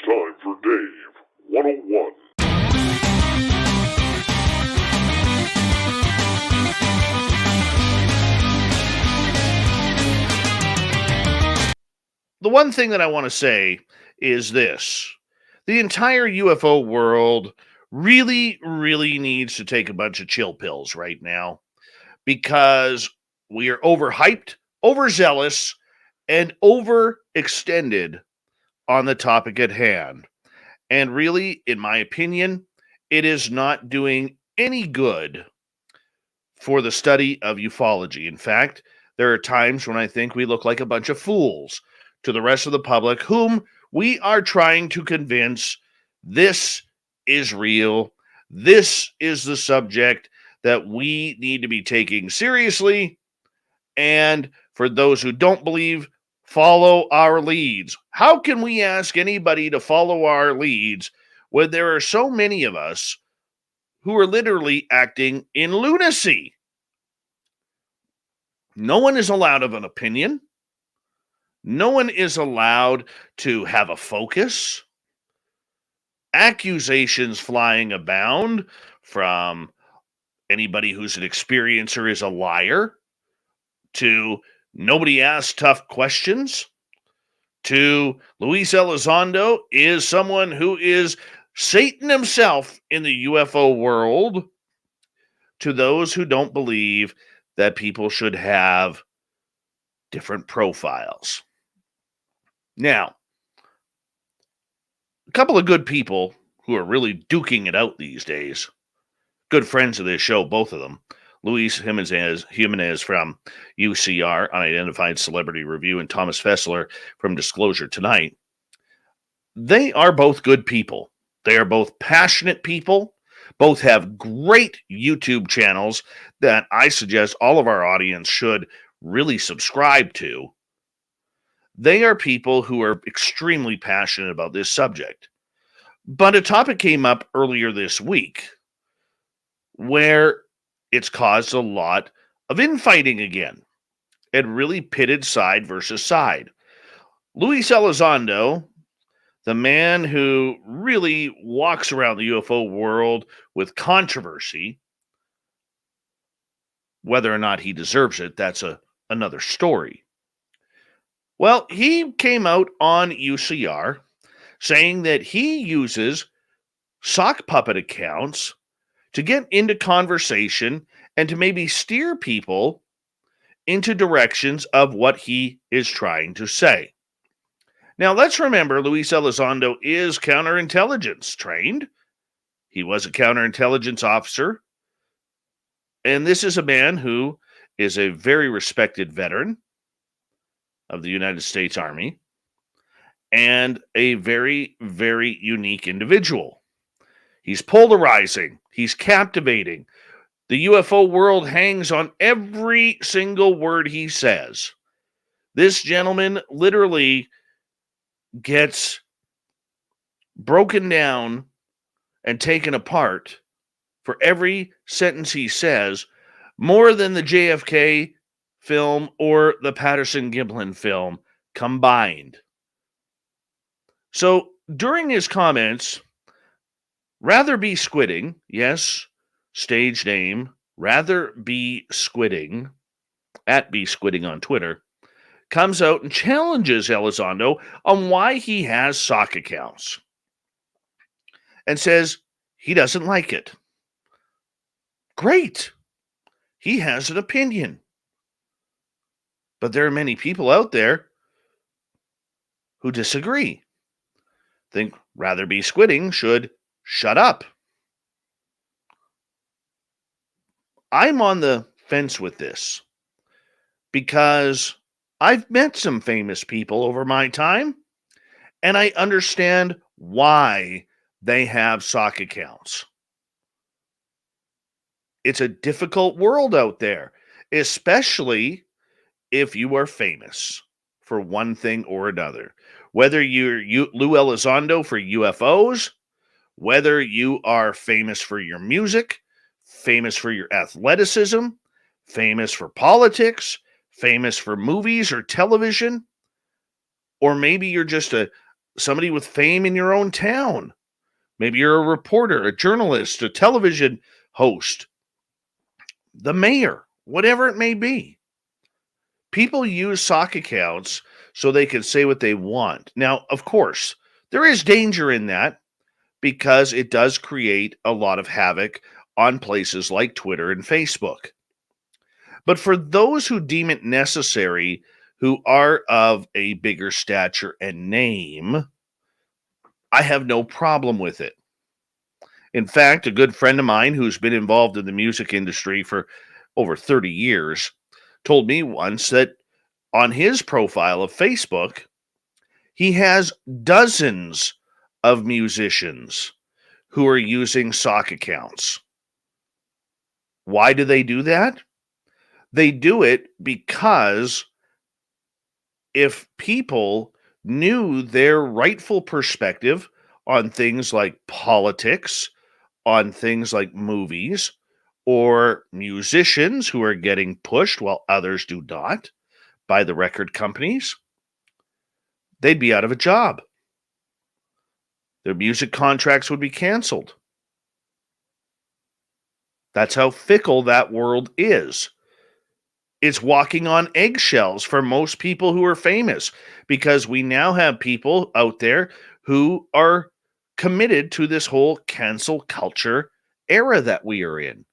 time for Dave 101. The one thing that I want to say is this. The entire UFO world really needs to take a bunch of chill pills right now because we are overhyped, overzealous, and overextended on the topic at hand. And really, in my opinion, it is not doing any good for the study of ufology. In fact, there are times when I think we look like a bunch of fools to the rest of the public whom we are trying to convince this is real. This is the subject that we need to be taking seriously. And for those who don't believe, follow our leads. How can we ask anybody to follow our leads when there are so many of us who are literally acting in lunacy? No one is allowed of an opinion. No one is allowed to have a focus. Accusations flying abound from anybody who's an experiencer is a liar, to nobody asks tough questions, to Luis Elizondo is someone who is Satan himself in the UFO world, to those who don't believe that people should have different profiles. Now, a couple of good people who are really duking it out these days, good friends of this show, both of them, Luis Jimenez from UCR, Unidentified Celebrity Review, and Thomas Fessler from Disclosure Tonight, they are both good people. They are both passionate people. Both have great YouTube channels that I suggest all of our audience should really subscribe to. They are people who are extremely passionate about this subject. But a topic came up earlier this week where it's caused a lot of infighting again. It really pitted side versus side. Luis Elizondo, the man who really walks around the UFO world with controversy, whether or not he deserves it, that's another story. Well, he came out on UCR saying that he uses sock puppet accounts to get into conversation and to maybe steer people into directions of what he is trying to say. Now, let's remember, Luis Elizondo is counterintelligence trained. He was a counterintelligence officer. And this is a man who is a very respected veteran of the United States Army and a very unique individual. He's polarizing. He's captivating. The UFO world hangs on every single word he says. This gentleman literally gets broken down and taken apart for every sentence he says, more than the JFK film or the Patterson-Gimlin film combined. So during his comments, Rather Be Squidding, yes, stage name, Rather Be Squidding, at Be Squidding on Twitter, comes out and challenges Elizondo on why he has sock accounts and says he doesn't like it. Great. He has an opinion. But there are many people out there who disagree. Think Rather Be Squidding should shut up. I'm on the fence with this because I've met some famous people over my time, and I understand why they have sock accounts. It's a difficult world out there, especially if you are famous for one thing or another. Whether you're Lou Elizondo for UFOs, whether you are famous for your music, famous for your athleticism, famous for politics, famous for movies or television, or maybe you're just a somebody with fame in your own town. Maybe you're a reporter, a journalist, a television host, the mayor, whatever it may be. People use sock accounts so they can say what they want. Now, of course, there is danger in that because it does create a lot of havoc on places like Twitter and Facebook. But for those who deem it necessary, who are of a bigger stature and name, I have no problem with it. In fact, a good friend of mine who's been involved in the music industry for over 30 years told me once that on his profile of Facebook, he has dozens of musicians who are using sock accounts. Why do they do that? They do it because if people knew their rightful perspective on things like politics, on things like movies, or musicians who are getting pushed while others do not by the record companies, they'd be out of a job. Their music contracts would be canceled. That's how fickle that world is. It's walking on eggshells for most people who are famous because we now have people out there who are committed to this whole cancel culture era that we are in.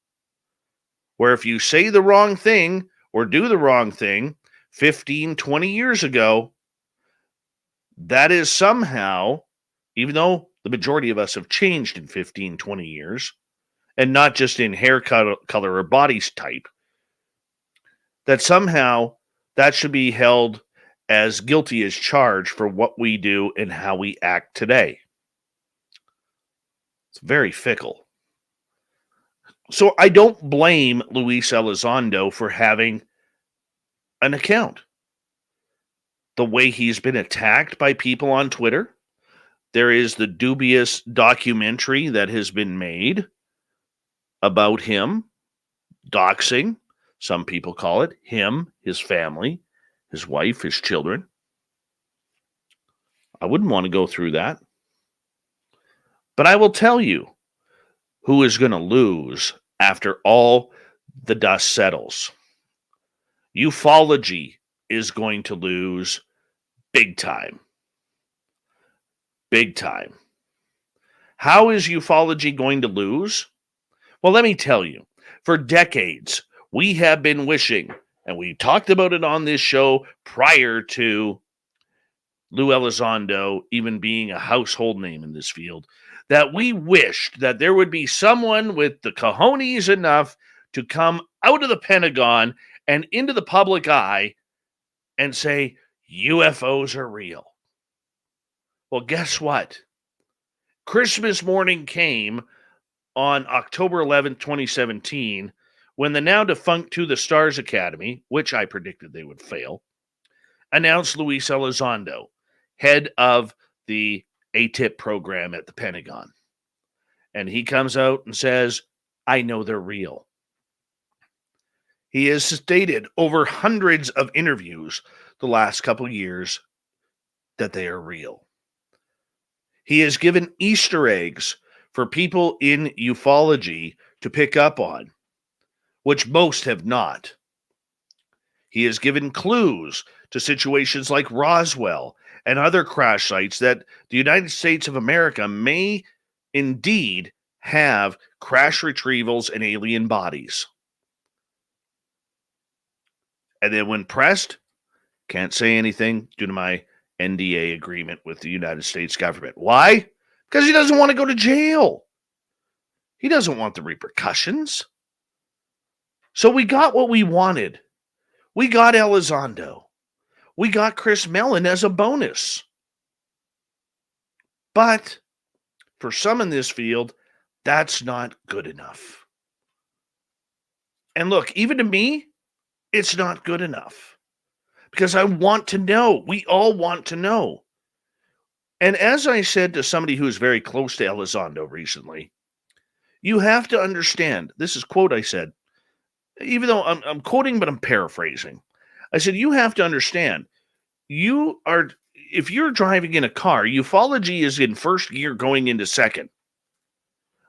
Where if you say the wrong thing or do the wrong thing 15, 20 years ago, that is somehow, even though the majority of us have changed in 15, 20 years, and not just in hair color or body type, that somehow that should be held as guilty as charged for what we do and how we act today. It's very fickle. So I don't blame Luis Elizondo for having an account. The way he's been attacked by people on Twitter, there is the dubious documentary that has been made about him doxing. Some people call it him, his family, his wife, his children. I wouldn't want to go through that. But I will tell you who is going to lose after all the dust settles. Ufology is going to lose big time. Big time. How is ufology going to lose? Well, let me tell you. For decades, we have been wishing, and we talked about it on this show prior to Lou Elizondo even being a household name in this field, that we wished that there would be someone with the cojones enough to come out of the Pentagon and into the public eye and say, UFOs are real. Well, guess what? Christmas morning came on October 11th, 2017, when the now defunct To the Stars Academy, which I predicted they would fail, announced Luis Elizondo, head of the ATIP program at the Pentagon. And he comes out and says, I know they're real. He has stated over hundreds of interviews the last couple of years that they are real. He has given Easter eggs for people in ufology to pick up on, which most have not. He has given clues to situations like Roswell and other crash sites that the United States of America may indeed have crash retrievals and alien bodies. And then when pressed, can't say anything due to my NDA agreement with the United States government. Why? Because he doesn't want to go to jail. He doesn't want the repercussions. So we got what we wanted. We got Elizondo. We got Chris Mellon as a bonus. But for some in this field, that's not good enough. And look, even to me, it's not good enough. Because I want to know. We all want to know. And as I said to somebody who is very close to Elizondo recently, you have to understand, this is quote I said, even though I'm quoting, but I'm paraphrasing. I said, you have to understand, you are if you're driving in a car, ufology is in first gear going into second,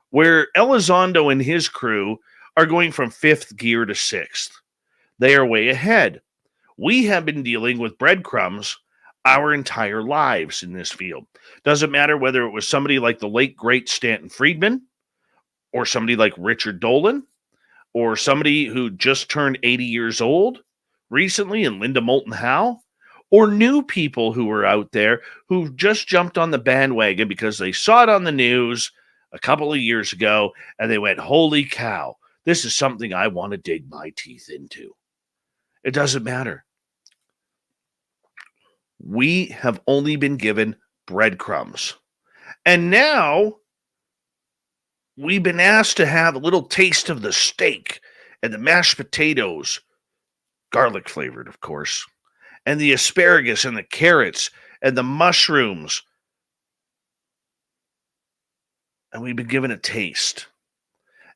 where Elizondo and his crew are going from fifth gear to sixth. They are way ahead. We have been dealing with breadcrumbs our entire lives in this field. Doesn't matter whether it was somebody like the late, great Stanton Friedman, or somebody like Richard Dolan, or somebody who just turned 80 years old recently, and Linda Moulton Howe, or new people who were out there who just jumped on the bandwagon because they saw it on the news a couple of years ago and they went, holy cow, this is something I want to dig my teeth into. It doesn't matter. We have only been given breadcrumbs. And now we've been asked to have a little taste of the steak and the mashed potatoes, garlic flavored, of course, and the asparagus and the carrots and the mushrooms. And we've been given a taste.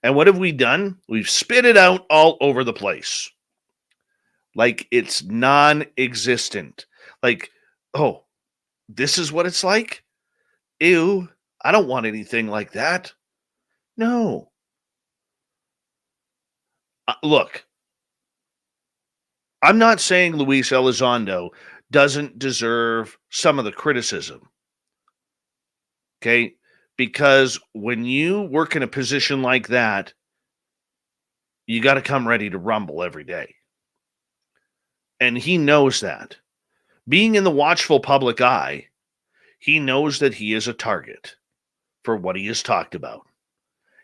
And what have we done? We've spit it out all over the place. Like it's non-existent. Like, oh, this is what it's like? Ew, I don't want anything like that. No. Look, I'm not saying Luis Elizondo doesn't deserve some of the criticism. Okay? Because when you work in a position like that, you got to come ready to rumble every day. And he knows that. Being in the watchful public eye, he knows that he is a target for what he has talked about.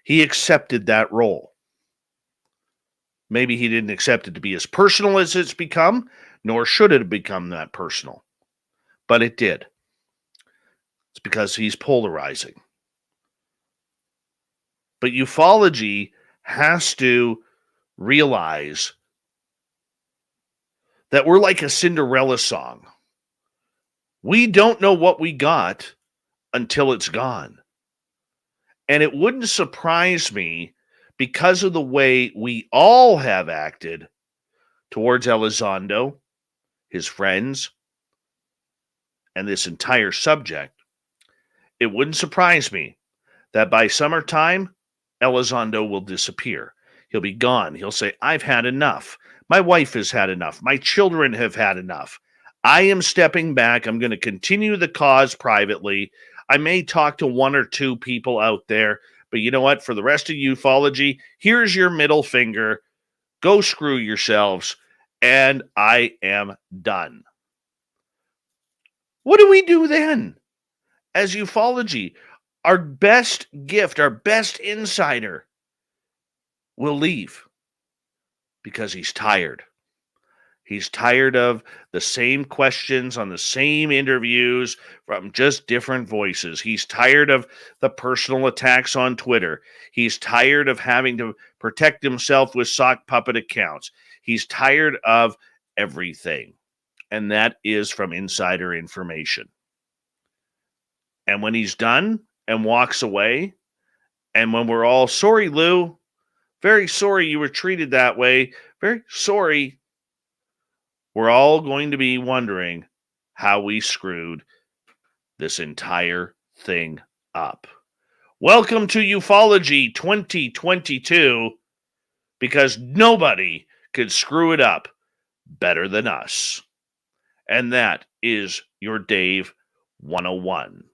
He accepted that role. Maybe he didn't accept it to be as personal as it's become, nor should it have become that personal. But it did. It's because he's polarizing. But ufology has to realize that we're like a Cinderella song. We don't know what we got until it's gone. And it wouldn't surprise me, because of the way we all have acted towards Elizondo, his friends, and this entire subject, it wouldn't surprise me that by summertime, Elizondo will disappear. He'll be gone. He'll say, I've had enough. My wife has had enough. My children have had enough. I am stepping back. I'm going to continue the cause privately. I may talk to one or two people out there, but you know what? For the rest of ufology, here's your middle finger. Go screw yourselves. And I am done. What do we do then? As ufology, our best gift, our best insider will leave because he's tired. He's tired of the same questions on the same interviews from just different voices. He's tired of the personal attacks on Twitter. He's tired of having to protect himself with sock puppet accounts. He's tired of everything. And that is from insider information. And when he's done and walks away, and when we're all, sorry, Lou, very sorry you were treated that way, very sorry, we're all going to be wondering how we screwed this entire thing up. Welcome to Ufology 2022, because nobody could screw it up better than us. And that is your Dave 101.